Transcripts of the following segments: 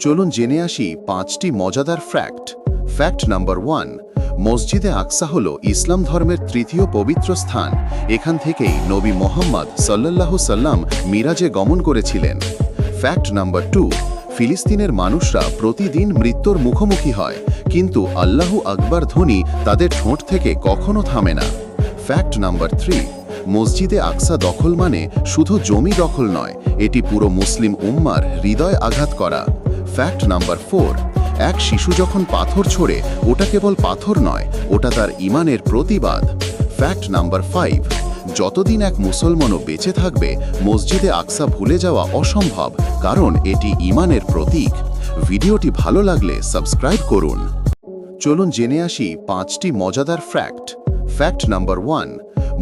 চলুন জেনে আসি 5টি মজাদার ফ্যাক্ট। ফ্যাক্ট নাম্বার 1, মসজিদে আকসা হল ইসলাম ধর্মের তৃতীয় পবিত্র স্থান। এখান থেকেই নবী মোহাম্মদ সাল্লাল্লাহু সাল্লাম মিরাজে গমন করেছিলেন। ফ্যাক্ট নাম্বার 2, ফিলিস্তিনের মানুষরা প্রতিদিন মৃত্যুর মুখোমুখি হয়, কিন্তু আল্লাহু আকবার ধ্বনি তাদের ঠোঁট থেকে কখনো থামে না। ফ্যাক্ট নাম্বার 3, মসজিদে আকসা দখল মানে শুধু জমি দখল নয়, এটি পুরো মুসলিম উম্মার হৃদয় আঘাত করা। ফ্যাক্ট নাম্বার 4, এক শিশু যখন পাথর ছোড়ে ওটা কেবল পাথর নয়, ওটা তার ঈমানের প্রতিবাদ। ফ্যাক্ট নাম্বার 5, যতদিন এক মুসলমানও বেঁচে থাকবে মসজিদে আকসা ভুলে যাওয়া অসম্ভব, কারণ এটি ঈমানের প্রতীক। ভিডিওটি ভালো লাগলে সাবস্ক্রাইব করুন। চলুন জেনে আসি 5টি মজাদার ফ্যাক্ট। ফ্যাক্ট নাম্বার 1,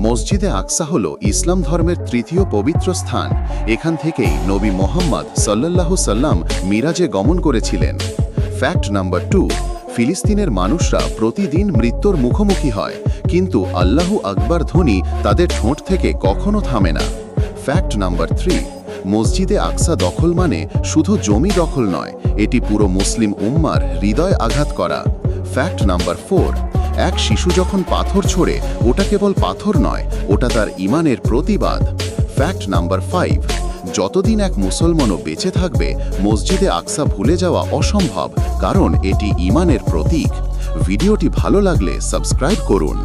মসজিদে আকসা হল ইসলাম ধর্মের তৃতীয় পবিত্র স্থান। এখান থেকেই নবী মোহাম্মদ সাল্লাল্লাহু সাল্লাম মিরাজে গমন করেছিলেন। ফ্যাক্ট নাম্বার 2, ফিলিস্তিনের মানুষরা প্রতিদিন মৃত্যুর মুখোমুখি হয়, কিন্তু আল্লাহু আকবার ধ্বনি তাদের ঠোঁট থেকে কখনো থামে না। ফ্যাক্ট নাম্বার 3, মসজিদে আকসা দখল মানে শুধু জমি দখল নয়, এটি পুরো মুসলিম উম্মার হৃদয় আঘাত করা। ফ্যাক্ট নাম্বার 4, এক শিশু যখন পাথর ছোড়ে ওটা কেবল পাথর নয়, ওটা তার ঈমানের প্রতিবাদ। ফ্যাক্ট নাম্বার 5, যতদিন এক মুসলমানও বেঁচে থাকবে মসজিদে আকসা ভুলে যাওয়া অসম্ভব, কারণ এটি ঈমানের প্রতীক। ভিডিওটি ভালো লাগলে সাবস্ক্রাইব করুন।